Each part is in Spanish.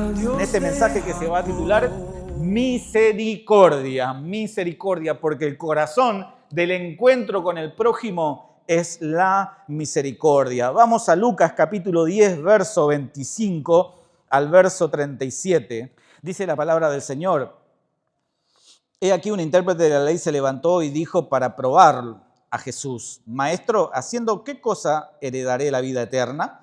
en este mensaje que se va a titular Misericordia, misericordia, porque el corazón del encuentro con el prójimo es la misericordia. Vamos a Lucas capítulo 10, verso 25 al verso 37. Dice la palabra del Señor: He aquí un intérprete de la ley se levantó y dijo para probar a Jesús: Maestro, ¿haciendo qué cosa heredaré la vida eterna?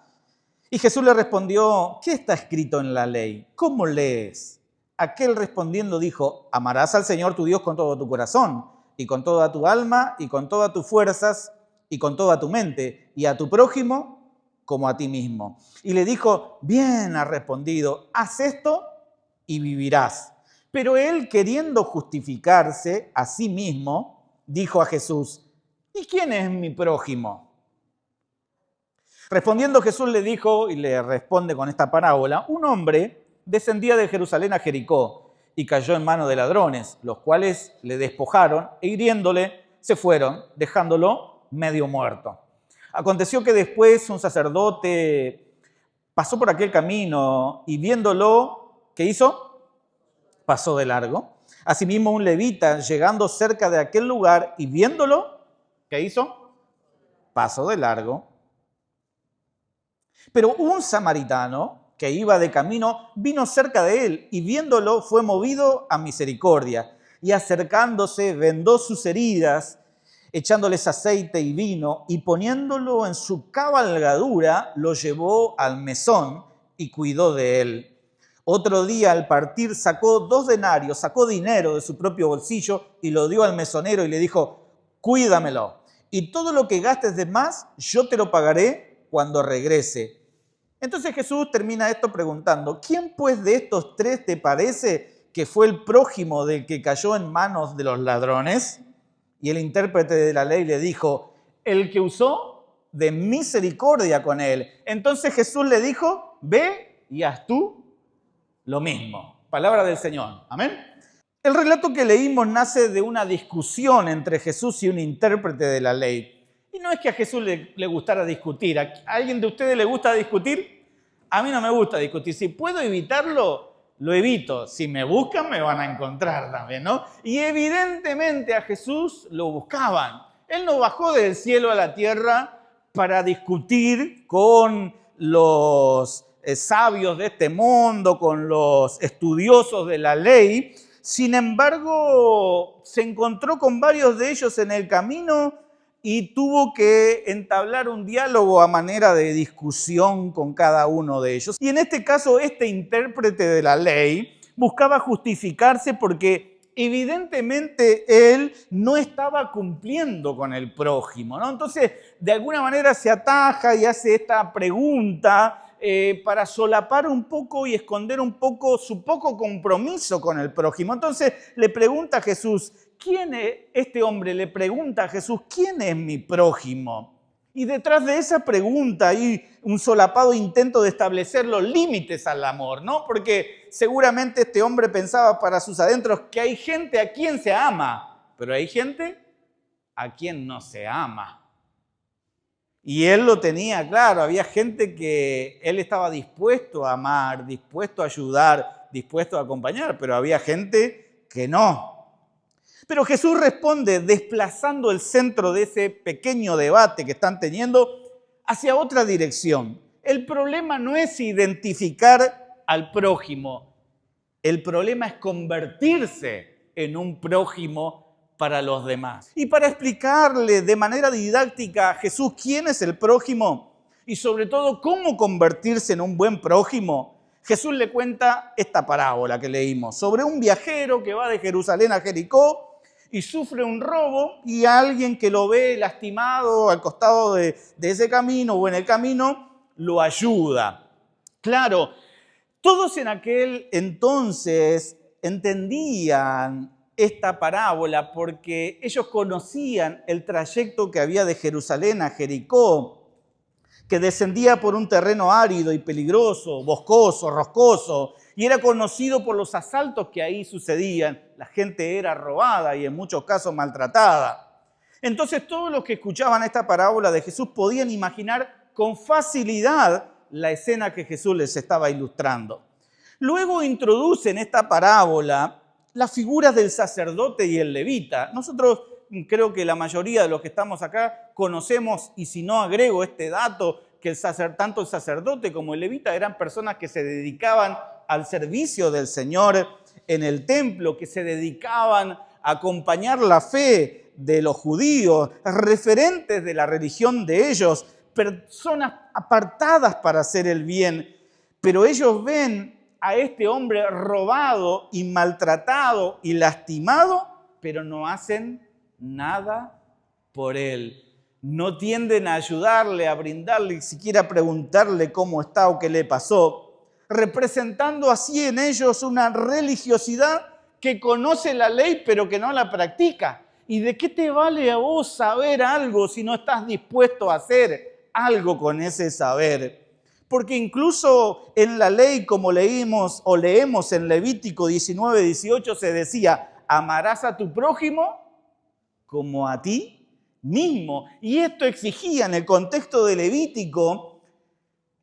Y Jesús le respondió: ¿Qué está escrito en la ley? ¿Cómo lees? Aquel respondiendo dijo: Amarás al Señor tu Dios con todo tu corazón, y con toda tu alma, y con todas tus fuerzas, y con toda tu mente, y a tu prójimo como a ti mismo. Y le dijo: Bien has respondido, haz esto y vivirás. Pero él, queriendo justificarse a sí mismo, dijo a Jesús: ¿Y quién es mi prójimo? Respondiendo Jesús le dijo, y le responde con esta parábola: un hombre descendía de Jerusalén a Jericó y cayó en manos de ladrones, los cuales le despojaron e hiriéndole se fueron, dejándolo medio muerto. Aconteció que después un sacerdote pasó por aquel camino y viéndolo, ¿qué hizo? Pasó de largo. Asimismo un levita, llegando cerca de aquel lugar y viéndolo, ¿qué hizo? Pasó de largo. Pero un samaritano que iba de camino vino cerca de él y viéndolo fue movido a misericordia y acercándose vendó sus heridas, echándoles aceite y vino y poniéndolo en su cabalgadura lo llevó al mesón y cuidó de él. Otro día al partir sacó 2 denarios, sacó dinero de su propio bolsillo y lo dio al mesonero y le dijo: Cuídamelo y todo lo que gastes de más yo te lo pagaré cuando regrese. Entonces Jesús termina esto preguntando: ¿quién pues de estos 3 te parece que fue el prójimo del que cayó en manos de los ladrones? Y el intérprete de la ley le dijo: el que usó de misericordia con él. Entonces Jesús le dijo: ve y haz tú lo mismo. Palabra del Señor. Amén. El relato que leímos nace de una discusión entre Jesús y un intérprete de la ley. Y no es que a Jesús le gustara discutir. ¿A alguien de ustedes le gusta discutir? A mí no me gusta discutir. Si puedo evitarlo, lo evito. Si me buscan, me van a encontrar también, ¿no? Y evidentemente a Jesús lo buscaban. Él no bajó del cielo a la tierra para discutir con los sabios de este mundo, con los estudiosos de la ley. Sin embargo, se encontró con varios de ellos en el camino y tuvo que entablar un diálogo a manera de discusión con cada uno de ellos. Y en este caso, este intérprete de la ley buscaba justificarse porque evidentemente él no estaba cumpliendo con el prójimo, ¿no? Entonces, de alguna manera se ataja y hace esta pregunta para solapar un poco y esconder un poco su poco compromiso con el prójimo. Entonces le pregunta a Jesús: ¿quién es? Este hombre le pregunta a Jesús: ¿quién es mi prójimo? Y detrás de esa pregunta hay un solapado intento de establecer los límites al amor, ¿no? Porque seguramente este hombre pensaba para sus adentros que hay gente a quien se ama, pero hay gente a quien no se ama. Y él lo tenía claro, había gente que él estaba dispuesto a amar, dispuesto a ayudar, dispuesto a acompañar, pero había gente que no. Pero Jesús responde desplazando el centro de ese pequeño debate que están teniendo hacia otra dirección. El problema no es identificar al prójimo, el problema es convertirse en un prójimo para los demás. Y para explicarle de manera didáctica a Jesús quién es el prójimo y sobre todo cómo convertirse en un buen prójimo, Jesús le cuenta esta parábola que leímos sobre un viajero que va de Jerusalén a Jericó y sufre un robo y alguien que lo ve lastimado al costado de ese camino o en el camino lo ayuda. Claro, todos en aquel entonces entendían esta parábola porque ellos conocían el trayecto que había de Jerusalén a Jericó, que descendía por un terreno árido y peligroso, boscoso, roscoso, y era conocido por los asaltos que ahí sucedían. La gente era robada y en muchos casos maltratada. Entonces todos los que escuchaban esta parábola de Jesús podían imaginar con facilidad la escena que Jesús les estaba ilustrando. Luego introduce en esta parábola las figuras del sacerdote y el levita. Nosotros creo que la mayoría de los que estamos acá conocemos, y si no agrego este dato, que tanto el sacerdote como el levita eran personas que se dedicaban al servicio del Señor en el templo, que se dedicaban a acompañar la fe de los judíos, referentes de la religión de ellos, personas apartadas para hacer el bien. Pero ellos ven a este hombre robado y maltratado y lastimado, pero no hacen nada por él. No tienden a ayudarle, a brindarle, siquiera preguntarle cómo está o qué le pasó, representando así en ellos una religiosidad que conoce la ley pero que no la practica. ¿Y de qué te vale a vos saber algo si no estás dispuesto a hacer algo con ese saber? Porque incluso en la ley, como leemos en Levítico 19:18, se decía, amarás a tu prójimo como a ti mismo. Y esto exigía, en el contexto de Levítico,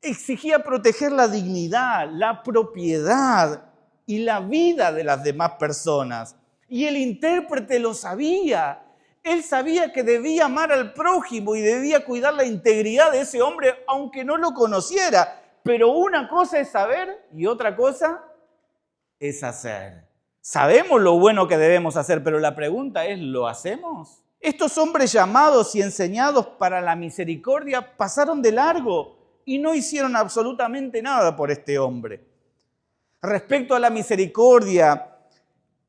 exigía proteger la dignidad, la propiedad y la vida de las demás personas. Y el intérprete lo sabía. Él sabía que debía amar al prójimo y debía cuidar la integridad de ese hombre, aunque no lo conociera. Pero una cosa es saber y otra cosa es hacer. Sabemos lo bueno que debemos hacer, pero la pregunta es, ¿lo hacemos? Estos hombres llamados y enseñados para la misericordia pasaron de largo y no hicieron absolutamente nada por este hombre. Respecto a la misericordia,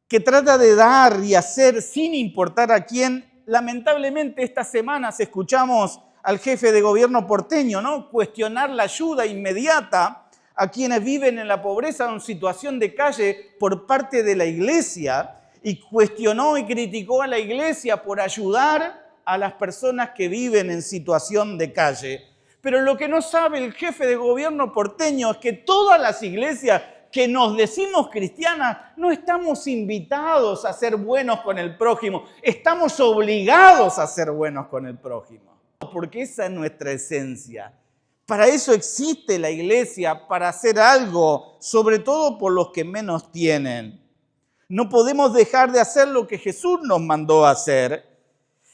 que trata de dar y hacer sin importar a quién, lamentablemente estas semanas escuchamos al jefe de gobierno porteño, ¿no?, cuestionar la ayuda inmediata a quienes viven en la pobreza o en situación de calle por parte de la iglesia, y cuestionó y criticó a la iglesia por ayudar a las personas que viven en situación de calle. Pero lo que no sabe el jefe de gobierno porteño es que todas las iglesias que nos decimos cristianas no estamos invitados a ser buenos con el prójimo, estamos obligados a ser buenos con el prójimo, porque esa es nuestra esencia. Para eso existe la iglesia, para hacer algo, sobre todo por los que menos tienen. No podemos dejar de hacer lo que Jesús nos mandó a hacer,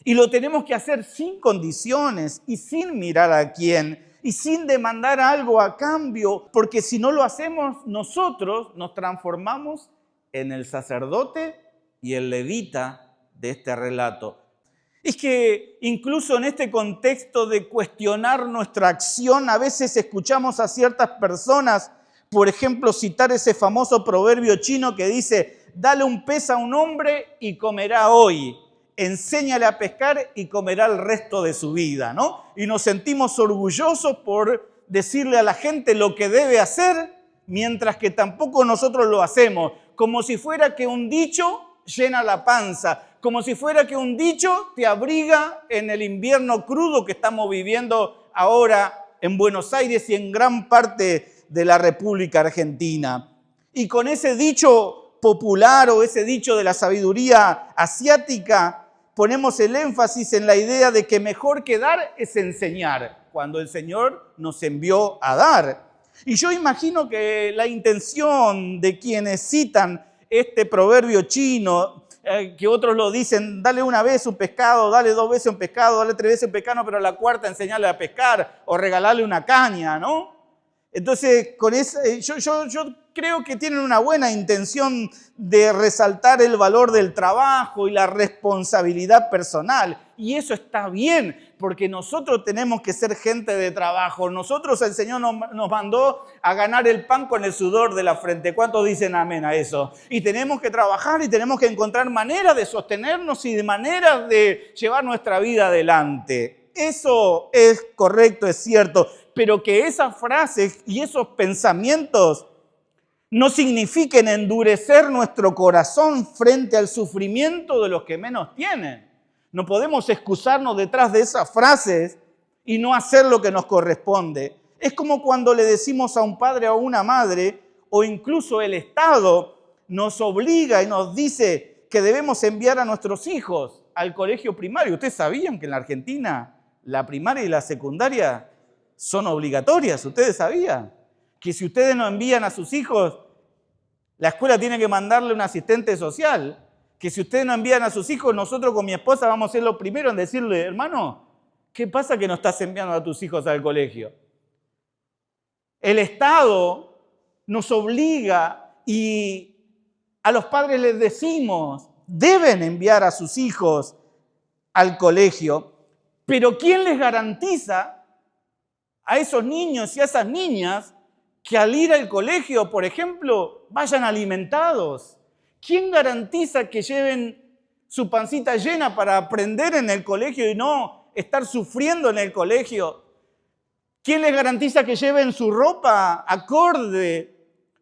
y lo tenemos que hacer sin condiciones y sin mirar a quién, y sin demandar algo a cambio, porque si no lo hacemos, nosotros nos transformamos en el sacerdote y el levita de este relato. Es que incluso en este contexto de cuestionar nuestra acción, a veces escuchamos a ciertas personas, por ejemplo, citar ese famoso proverbio chino que dice, dale un pez a un hombre y comerá hoy. Enséñale a pescar y comerá el resto de su vida, ¿no? Y nos sentimos orgullosos por decirle a la gente lo que debe hacer, mientras que tampoco nosotros lo hacemos, como si fuera que un dicho llena la panza, como si fuera que un dicho te abriga en el invierno crudo que estamos viviendo ahora en Buenos Aires y en gran parte de la República Argentina. Y con ese dicho popular o ese dicho de la sabiduría asiática, ponemos el énfasis en la idea de que mejor que dar es enseñar, cuando el Señor nos envió a dar. Y yo imagino que la intención de quienes citan este proverbio chino, que otros lo dicen, dale una vez un pescado, dale 2 veces un pescado, dale 3 veces un pescado, pero a la cuarta enseñarle a pescar o regalarle una caña, ¿no? Entonces, con yo creo que tienen una buena intención de resaltar el valor del trabajo y la responsabilidad personal. Y eso está bien, porque nosotros tenemos que ser gente de trabajo. Nosotros, el Señor nos mandó a ganar el pan con el sudor de la frente. ¿Cuántos dicen amén a eso? Y tenemos que trabajar y tenemos que encontrar maneras de sostenernos y de maneras de llevar nuestra vida adelante. Eso es correcto, es cierto. Pero que esas frases y esos pensamientos no signifiquen endurecer nuestro corazón frente al sufrimiento de los que menos tienen. No podemos excusarnos detrás de esas frases y no hacer lo que nos corresponde. Es como cuando le decimos a un padre o a una madre, o incluso el Estado nos obliga y nos dice que debemos enviar a nuestros hijos al colegio primario. ¿Ustedes sabían que en la Argentina la primaria y la secundaria son obligatorias? ¿Ustedes sabían que si ustedes no envían a sus hijos La escuela tiene que mandarle un asistente social, que si ustedes no envían a sus hijos, nosotros con mi esposa vamos a ser los primeros en decirle, hermano, ¿qué pasa que no estás enviando a tus hijos al colegio? El Estado nos obliga y a los padres les decimos, deben enviar a sus hijos al colegio, pero ¿quién les garantiza a esos niños y a esas niñas que al ir al colegio, por ejemplo, vayan alimentados? ¿Quién garantiza que lleven su pancita llena para aprender en el colegio y no estar sufriendo en el colegio? ¿Quién les garantiza que lleven su ropa acorde?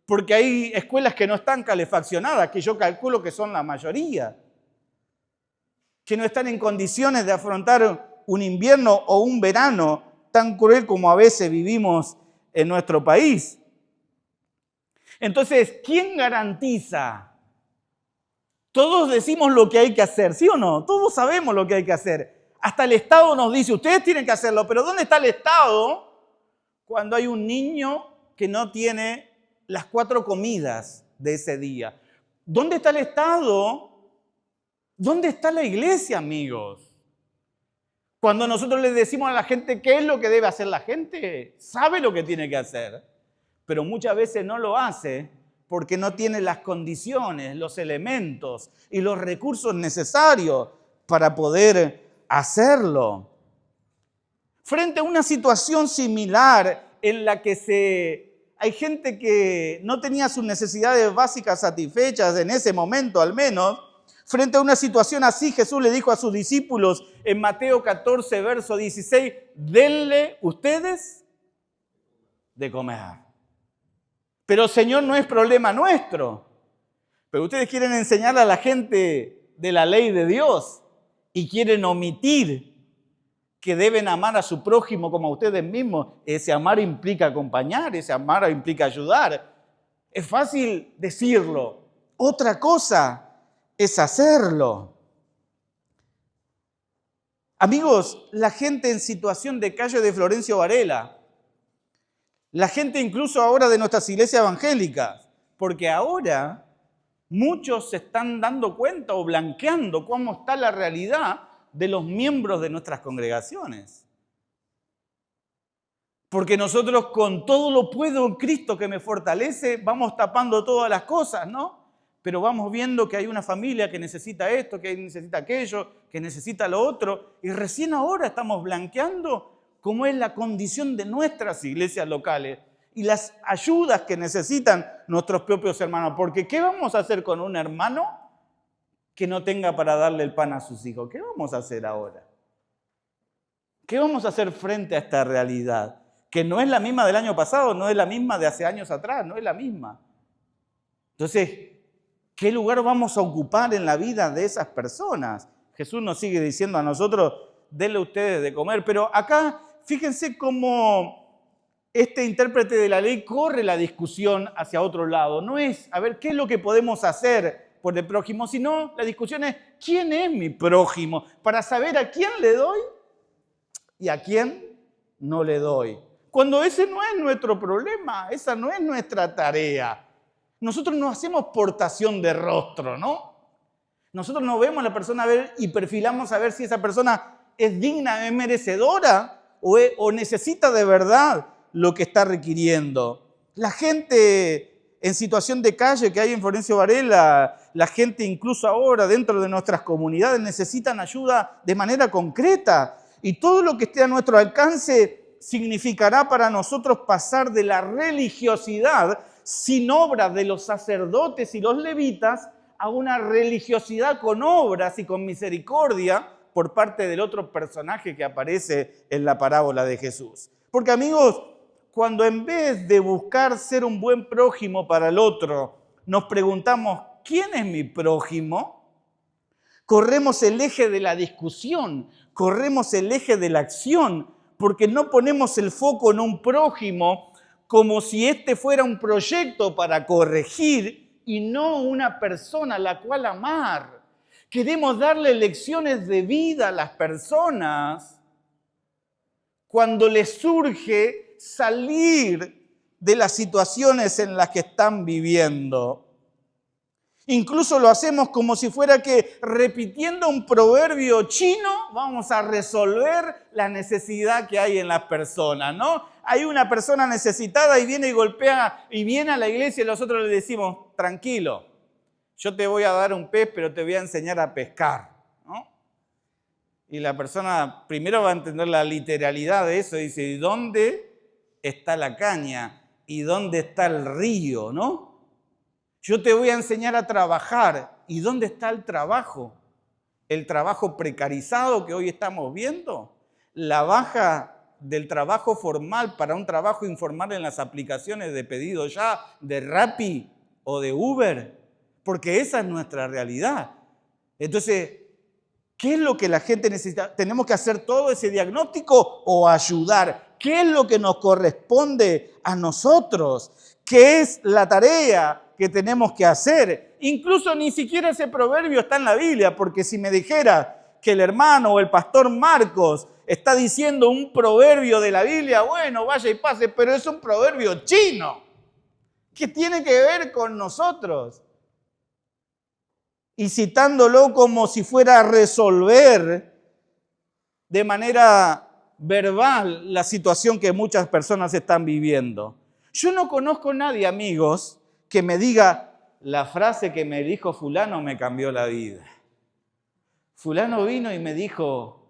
Porque hay escuelas que no están calefaccionadas, que yo calculo que son la mayoría, que no están en condiciones de afrontar un invierno o un verano tan cruel como a veces vivimos en nuestro país. Entonces, ¿quién garantiza? Todos decimos lo que hay que hacer, ¿sí o no? Todos sabemos lo que hay que hacer. Hasta el Estado nos dice, ustedes tienen que hacerlo, pero ¿dónde está el Estado cuando hay un niño que no tiene las 4 comidas de ese día? ¿Dónde está el Estado? ¿Dónde está la iglesia, amigos? Cuando nosotros les decimos a la gente qué es lo que debe hacer la gente, sabe lo que tiene que hacer, pero muchas veces no lo hace porque no tiene las condiciones, los elementos y los recursos necesarios para poder hacerlo. Frente a una situación similar en la que hay gente que no tenía sus necesidades básicas satisfechas en ese momento al menos, frente a una situación así, Jesús le dijo a sus discípulos en Mateo 14, verso 16, denle ustedes de comer. Pero Señor, no es problema nuestro. Pero ustedes quieren enseñarle a la gente de la ley de Dios y quieren omitir que deben amar a su prójimo como a ustedes mismos. Ese amar implica acompañar, ese amar implica ayudar. Es fácil decirlo. Otra cosa es hacerlo. Amigos, la gente en situación de calle de Florencio Varela, la gente incluso ahora de nuestras iglesias evangélicas, porque ahora muchos se están dando cuenta o blanqueando cómo está la realidad de los miembros de nuestras congregaciones. Porque nosotros con todo lo puedo en Cristo que me fortalece, vamos tapando todas las cosas, ¿no? Pero vamos viendo que hay una familia que necesita esto, que necesita aquello, que necesita lo otro, y recién ahora estamos blanqueando cómo es la condición de nuestras iglesias locales y las ayudas que necesitan nuestros propios hermanos. Porque ¿qué vamos a hacer con un hermano que no tenga para darle el pan a sus hijos? ¿Qué vamos a hacer ahora? ¿Qué vamos a hacer frente a esta realidad? Que no es la misma del año pasado, no es la misma de hace años atrás, no es la misma. Entonces, ¿qué lugar vamos a ocupar en la vida de esas personas? Jesús nos sigue diciendo a nosotros, denle ustedes de comer. Pero acá, fíjense cómo este intérprete de la ley corre la discusión hacia otro lado. No es, a ver, ¿qué es lo que podemos hacer por el prójimo? Sino, la discusión es, ¿quién es mi prójimo? Para saber a quién le doy y a quién no le doy. Cuando ese no es nuestro problema, esa no es nuestra tarea. Nosotros no hacemos portación de rostro, ¿no? Nosotros no vemos a la persona a ver y perfilamos a ver si esa persona es digna, es merecedora o necesita de verdad lo que está requiriendo. La gente en situación de calle que hay en Florencio Varela, la gente incluso ahora dentro de nuestras comunidades necesitan ayuda de manera concreta. Y todo lo que esté a nuestro alcance significará para nosotros pasar de la religiosidad sin obras de los sacerdotes y los levitas a una religiosidad con obras y con misericordia por parte del otro personaje que aparece en la parábola de Jesús. Porque amigos, cuando en vez de buscar ser un buen prójimo para el otro, nos preguntamos, ¿quién es mi prójimo? Corremos el eje de la discusión, corremos el eje de la acción, porque no ponemos el foco en un prójimo como si este fuera un proyecto para corregir y no una persona a la cual amar. Queremos darle lecciones de vida a las personas cuando les surge salir de las situaciones en las que están viviendo. Incluso lo hacemos como si fuera que repitiendo un proverbio chino vamos a resolver la necesidad que hay en las personas, ¿no? Hay una persona necesitada y viene y golpea y viene a la iglesia y nosotros le decimos, tranquilo, yo te voy a dar un pez, pero te voy a enseñar a pescar, ¿no? Y la persona primero va a entender la literalidad de eso y dice, ¿y dónde está la caña? ¿Y dónde está el río, no? Yo te voy a enseñar a trabajar. ¿Y dónde está el trabajo? El trabajo precarizado que hoy estamos viendo. La baja del trabajo formal para un trabajo informal en las aplicaciones de pedido ya, de Rappi o de Uber. Porque esa es nuestra realidad. Entonces, ¿qué es lo que la gente necesita? ¿Tenemos que hacer todo ese diagnóstico o ayudar? ¿Qué es lo que nos corresponde a nosotros? ¿Qué es la tarea que tenemos que hacer? Incluso ni siquiera ese proverbio está en la Biblia, porque si me dijera que el hermano o el pastor Marcos está diciendo un proverbio de la Biblia, bueno, vaya y pase, pero es un proverbio chino. ¿Qué tiene que ver con nosotros? Y citándolo como si fuera a resolver de manera verbal la situación que muchas personas están viviendo. Yo no conozco a nadie, amigos, que me diga la frase que me dijo fulano me cambió la vida. Fulano vino y me dijo,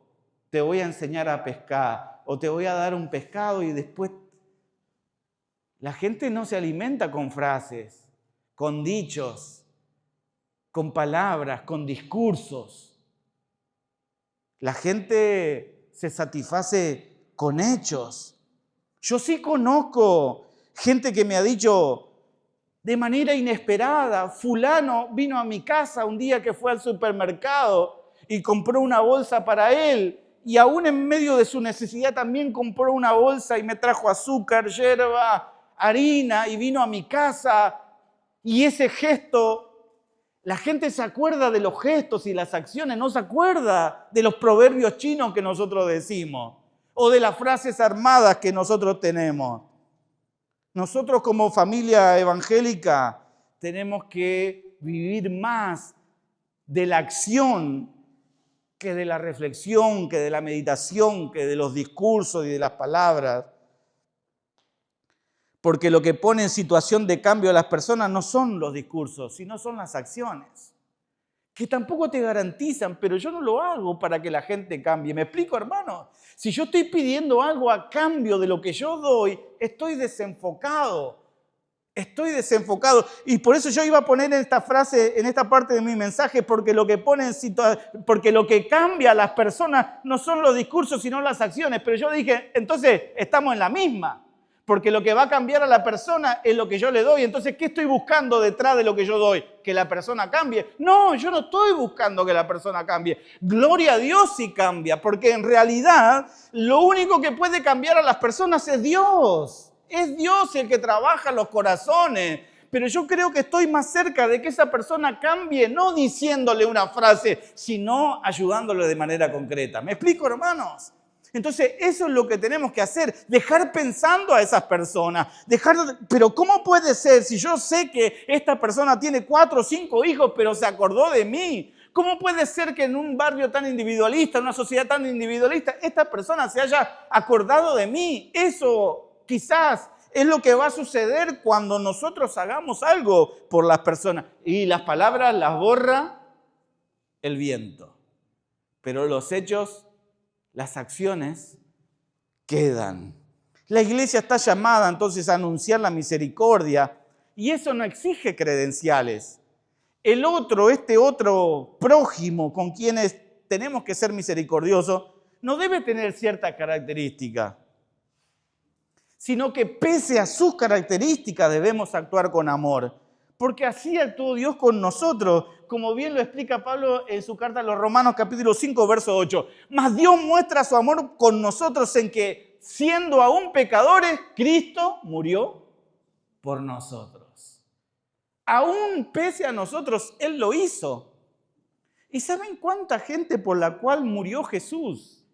te voy a enseñar a pescar o te voy a dar un pescado y después... La gente no se alimenta con frases, con dichos, con palabras, con discursos. La gente se satisface con hechos. Yo sí conozco gente que me ha dicho de manera inesperada, fulano vino a mi casa un día que fue al supermercado y compró una bolsa para él y aún en medio de su necesidad también compró una bolsa y me trajo azúcar, yerba, harina y vino a mi casa. Y ese gesto, la gente se acuerda de los gestos y las acciones, no se acuerda de los proverbios chinos que nosotros decimos o de las frases armadas que nosotros tenemos. Nosotros como familia evangélica tenemos que vivir más de la acción que de la reflexión, que de la meditación, que de los discursos y de las palabras. Porque lo que pone en situación de cambio a las personas no son los discursos, sino son las acciones, que tampoco te garantizan, pero yo no lo hago para que la gente cambie. ¿Me explico, hermano? Si yo estoy pidiendo algo a cambio de lo que yo doy, estoy desenfocado. Y por eso yo iba a poner esta frase en esta parte de mi mensaje, porque lo que cambia a las personas no son los discursos, sino las acciones. Pero yo dije, entonces estamos en la misma. Porque lo que va a cambiar a la persona es lo que yo le doy. Entonces, ¿qué estoy buscando detrás de lo que yo doy? ¿Que la persona cambie? No, yo no estoy buscando que la persona cambie. Gloria a Dios si cambia, porque en realidad lo único que puede cambiar a las personas es Dios. Es Dios el que trabaja los corazones. Pero yo creo que estoy más cerca de que esa persona cambie, no diciéndole una frase, sino ayudándole de manera concreta. ¿Me explico, hermanos? Entonces, eso es lo que tenemos que hacer, dejar pensando a esas personas. Pero ¿cómo puede ser si yo sé que esta persona tiene 4 o 5 hijos, pero se acordó de mí? ¿Cómo puede ser que en un barrio tan individualista, en una sociedad tan individualista, esta persona se haya acordado de mí? Eso quizás es lo que va a suceder cuando nosotros hagamos algo por las personas. Y las palabras las borra el viento, pero los hechos... Las acciones quedan. La iglesia está llamada entonces a anunciar la misericordia y eso no exige credenciales. Este otro prójimo con quienes tenemos que ser misericordiosos no debe tener cierta característica, sino que pese a sus características debemos actuar con amor. Porque así actuó Dios con nosotros, como bien lo explica Pablo en su carta a los Romanos capítulo 5, verso 8. Mas Dios muestra su amor con nosotros en que, siendo aún pecadores, Cristo murió por nosotros. Aún pese a nosotros, Él lo hizo. ¿Y saben cuánta gente por la cual murió Jesús?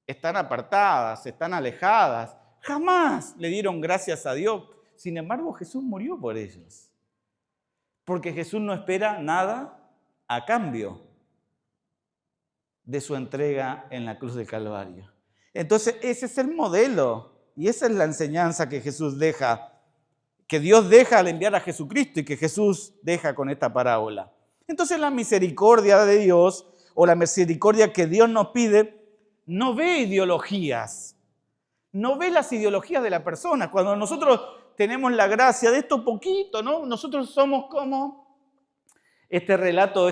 Están apartadas, están alejadas. Jamás le dieron gracias a Dios. Sin embargo, Jesús murió por ellos. Porque Jesús no espera nada a cambio de su entrega en la cruz del Calvario. Entonces, ese es el modelo y esa es la enseñanza que Jesús deja, que Dios deja al enviar a Jesucristo y que Jesús deja con esta parábola. Entonces, la misericordia de Dios o la misericordia que Dios nos pide no ve ideologías, no ve las ideologías de la persona. Cuando nosotros tenemos la gracia de esto poquito, ¿no? Nosotros somos como este relato,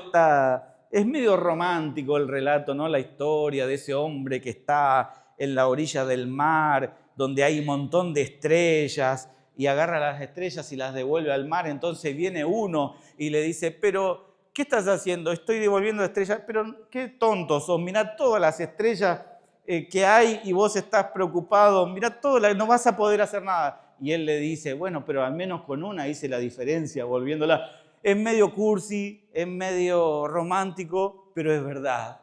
es medio romántico el relato, ¿no? La historia de ese hombre que está en la orilla del mar, donde hay un montón de estrellas, y agarra las estrellas y las devuelve al mar. Entonces viene uno y le dice, pero ¿qué estás haciendo? Estoy devolviendo estrellas, pero qué tontos sos, mirá todas las estrellas que hay y vos estás preocupado, mirá todas, no vas a poder hacer nada. Y él le dice, bueno, pero al menos con una hice la diferencia, volviéndola. Es medio cursi, es medio romántico, pero es verdad.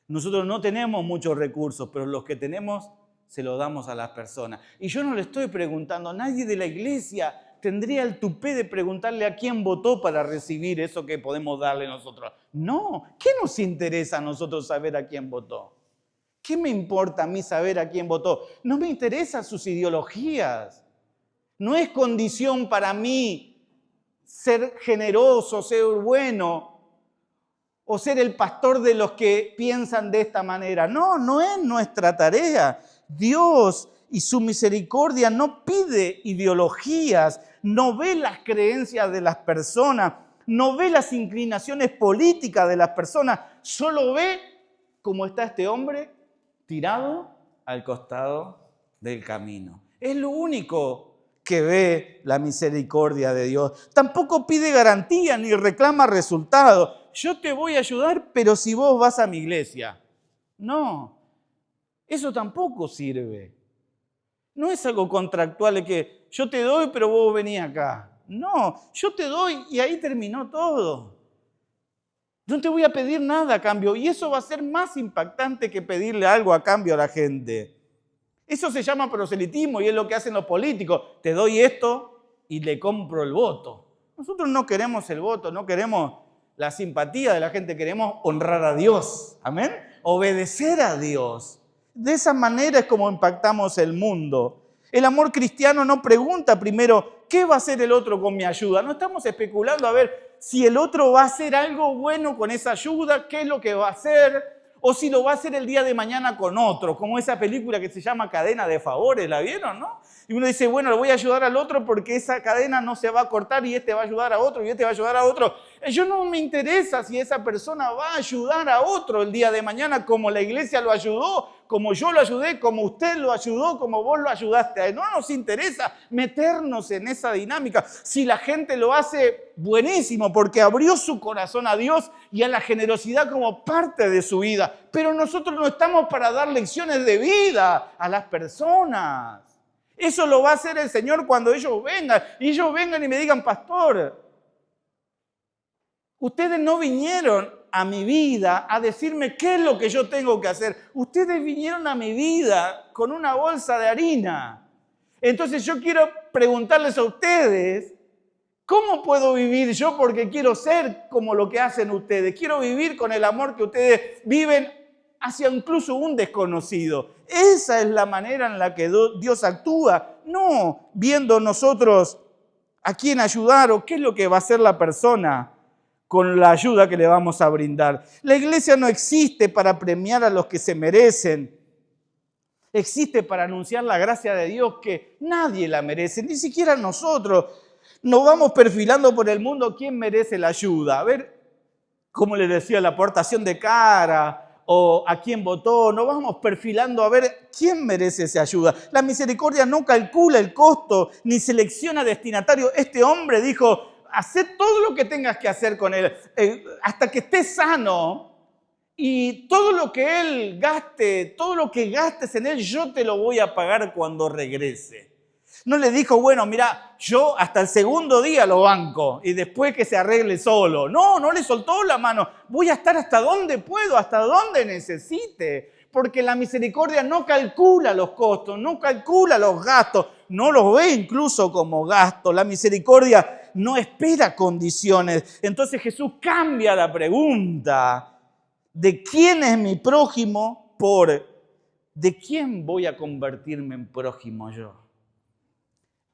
Nosotros no tenemos muchos recursos, pero los que tenemos se los damos a las personas. Y yo no le estoy preguntando, nadie de la iglesia tendría el tupé de preguntarle a quién votó para recibir eso que podemos darle nosotros. No, ¿qué nos interesa a nosotros saber a quién votó? ¿Qué me importa a mí saber a quién votó? No me interesan sus ideologías. No es condición para mí ser generoso, ser bueno o ser el pastor de los que piensan de esta manera. No, no es nuestra tarea. Dios y su misericordia no pide ideologías, no ve las creencias de las personas, no ve las inclinaciones políticas de las personas, solo ve cómo está este hombre tirado al costado del camino. Es lo único que ve la misericordia de Dios. Tampoco pide garantía ni reclama resultados. Yo te voy a ayudar, pero si vos vas a mi iglesia. No, eso tampoco sirve. No es algo contractual de que yo te doy, pero vos venís acá. No, yo te doy y ahí terminó todo. No te voy a pedir nada a cambio y eso va a ser más impactante que pedirle algo a cambio a la gente. Eso se llama proselitismo y es lo que hacen los políticos. Te doy esto y le compro el voto. Nosotros no queremos el voto, no queremos la simpatía de la gente, queremos honrar a Dios. Amén. Obedecer a Dios. De esa manera es como impactamos el mundo. El amor cristiano no pregunta primero, ¿qué va a hacer el otro con mi ayuda? No estamos especulando a ver si el otro va a hacer algo bueno con esa ayuda, qué es lo que va a hacer, o si lo va a hacer el día de mañana con otro, como esa película que se llama Cadena de Favores, ¿la vieron, no? Y uno dice, bueno, le voy a ayudar al otro porque esa cadena no se va a cortar y este va a ayudar a otro y este va a ayudar a otro. Yo no me interesa si esa persona va a ayudar a otro el día de mañana como la iglesia lo ayudó, como yo lo ayudé, como usted lo ayudó, como vos lo ayudaste. No nos interesa meternos en esa dinámica. Si la gente lo hace, buenísimo, porque abrió su corazón a Dios y a la generosidad como parte de su vida. Pero nosotros no estamos para dar lecciones de vida a las personas. Eso lo va a hacer el Señor cuando ellos vengan. Y ellos vengan y me digan, pastor, ustedes no vinieron a mi vida a decirme qué es lo que yo tengo que hacer. Ustedes vinieron a mi vida con una bolsa de harina. Entonces yo quiero preguntarles a ustedes, ¿cómo puedo vivir yo? Porque quiero ser como lo que hacen ustedes. Quiero vivir con el amor que ustedes viven hacia incluso un desconocido. Esa es la manera en la que Dios actúa, no viendo nosotros a quién ayudar o qué es lo que va a hacer la persona con la ayuda que le vamos a brindar. La iglesia no existe para premiar a los que se merecen. Existe para anunciar la gracia de Dios que nadie la merece, ni siquiera nosotros. Nos vamos perfilando por el mundo quién merece la ayuda. A ver, como les decía, la aportación de cara o a quién votó. Nos vamos perfilando a ver quién merece esa ayuda. La misericordia no calcula el costo ni selecciona destinatario. Este hombre dijo, haced todo lo que tengas que hacer con él hasta que esté sano. Y todo lo que él gaste, todo lo que gastes en él, yo te lo voy a pagar cuando regrese. No le dijo, bueno, mira, yo hasta el segundo día lo banco y después que se arregle solo. No, no le soltó la mano. Voy a estar hasta donde puedo, hasta donde necesite. Porque la misericordia no calcula los costos, no calcula los gastos, no los ve incluso como gastos. La misericordia no espera condiciones. Entonces Jesús cambia la pregunta de quién es mi prójimo por de quién voy a convertirme en prójimo yo.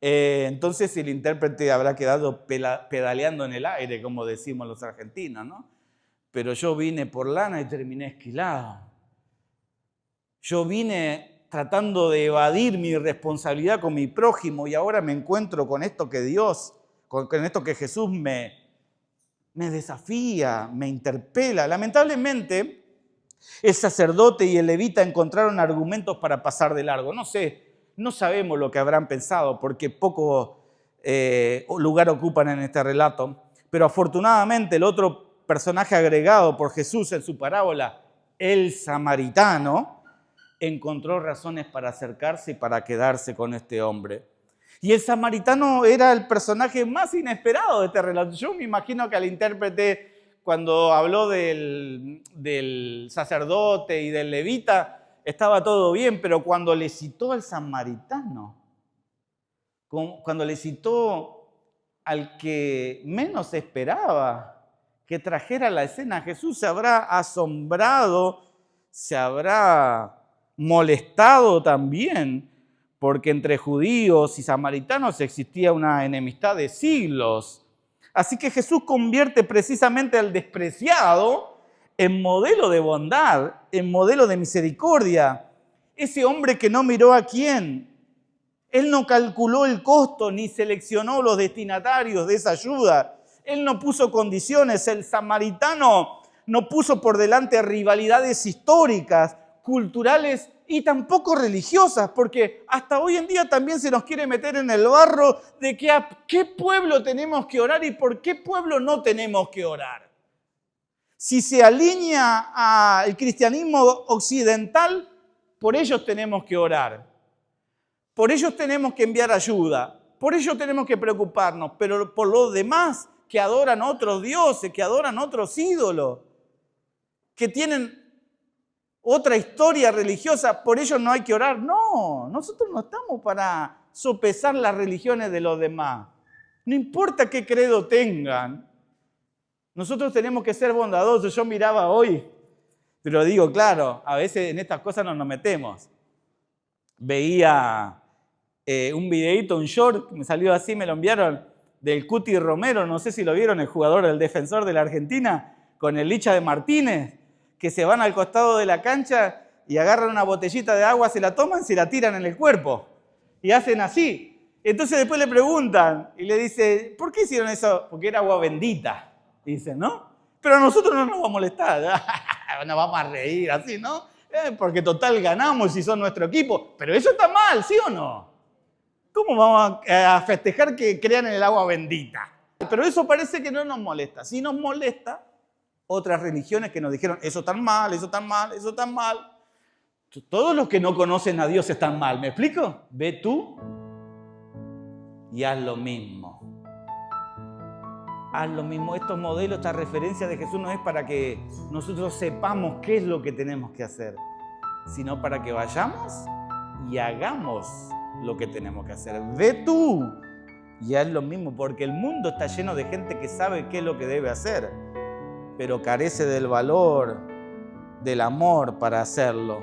Entonces el intérprete habrá quedado pedaleando en el aire, como decimos los argentinos, ¿no? Pero yo vine por lana y terminé esquilado. Yo vine tratando de evadir mi responsabilidad con mi prójimo y ahora me encuentro con esto que Dios, con esto que Jesús me desafía, me interpela. Lamentablemente, el sacerdote y el levita encontraron argumentos para pasar de largo. No sabemos lo que habrán pensado porque poco lugar ocupan en este relato, pero afortunadamente el otro personaje agregado por Jesús en su parábola, el samaritano, encontró razones para acercarse y para quedarse con este hombre. Y el samaritano era el personaje más inesperado de este relato. Yo me imagino que al intérprete, cuando habló del sacerdote y del levita, estaba todo bien, pero cuando le citó al samaritano, cuando le citó al que menos esperaba que trajera la escena, Jesús se habrá asombrado, se habrá molestado también, porque entre judíos y samaritanos existía una enemistad de siglos. Así que Jesús convierte precisamente al despreciado en modelo de bondad, en modelo de misericordia. Ese hombre que no miró a quién. Él no calculó el costo ni seleccionó los destinatarios de esa ayuda. Él no puso condiciones. El samaritano no puso por delante rivalidades históricas, culturales y tampoco religiosas, porque hasta hoy en día también se nos quiere meter en el barro de que a qué pueblo tenemos que orar y por qué pueblo no tenemos que orar. Si se alinea al cristianismo occidental, por ellos tenemos que orar. Por ellos tenemos que enviar ayuda. Por ellos tenemos que preocuparnos. Pero por los demás que adoran otros dioses, que adoran otros ídolos, que tienen otra historia religiosa, por ellos no hay que orar. No, nosotros no estamos para sopesar las religiones de los demás. No importa qué credo tengan. Nosotros tenemos que ser bondadosos. Yo miraba hoy, pero digo, claro, a veces en estas cosas no nos metemos. Veía un videíto, un short, que me salió así, me lo enviaron, del Cuti Romero, no sé si lo vieron, el jugador, el defensor de la Argentina, con el Licha de Martínez, que se van al costado de la cancha y agarran una botellita de agua, se la toman, se la tiran en el cuerpo y hacen así. Entonces después le preguntan y le dice, ¿por qué hicieron eso? Porque era agua bendita, dicen, ¿no? Pero a nosotros no nos va a molestar, nos vamos a reír así, ¿no? Porque total ganamos y son nuestro equipo. Pero eso está mal, ¿sí o no? ¿Cómo vamos a festejar que crean en el agua bendita? Pero eso parece que no nos molesta. Sí nos molesta otras religiones que nos dijeron, eso está mal, eso está mal, eso está mal. Todos los que no conocen a Dios están mal, ¿me explico? Ve tú y haz lo mismo. Haz lo mismo. Estos modelos, esta referencia de Jesús no es para que nosotros sepamos qué es lo que tenemos que hacer, sino para que vayamos y hagamos lo que tenemos que hacer. Ve tú y haz lo mismo, porque el mundo está lleno de gente que sabe qué es lo que debe hacer, pero carece del valor, del amor para hacerlo.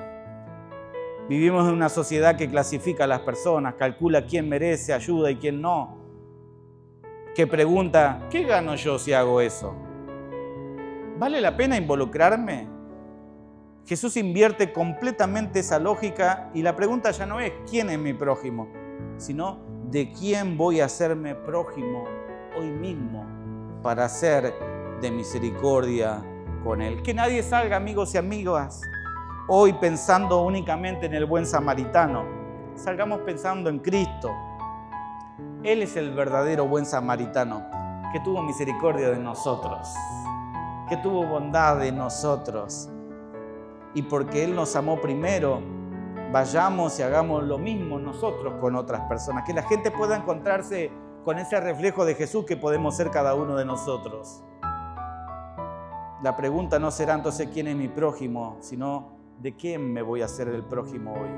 Vivimos en una sociedad que clasifica a las personas, calcula quién merece ayuda y quién no, que pregunta, ¿qué gano yo si hago eso? ¿Vale la pena involucrarme? Jesús invierte completamente esa lógica y la pregunta ya no es ¿quién es mi prójimo?, sino ¿de quién voy a hacerme prójimo hoy mismo para ser de misericordia con él? Que nadie salga, amigos y amigas, hoy pensando únicamente en el buen samaritano. Salgamos pensando en Cristo. Él es el verdadero buen samaritano que tuvo misericordia de nosotros, que tuvo bondad de nosotros. Y porque Él nos amó primero, vayamos y hagamos lo mismo nosotros con otras personas. Que la gente pueda encontrarse con ese reflejo de Jesús que podemos ser cada uno de nosotros. La pregunta no será entonces quién es mi prójimo, sino de quién me voy a hacer el prójimo hoy.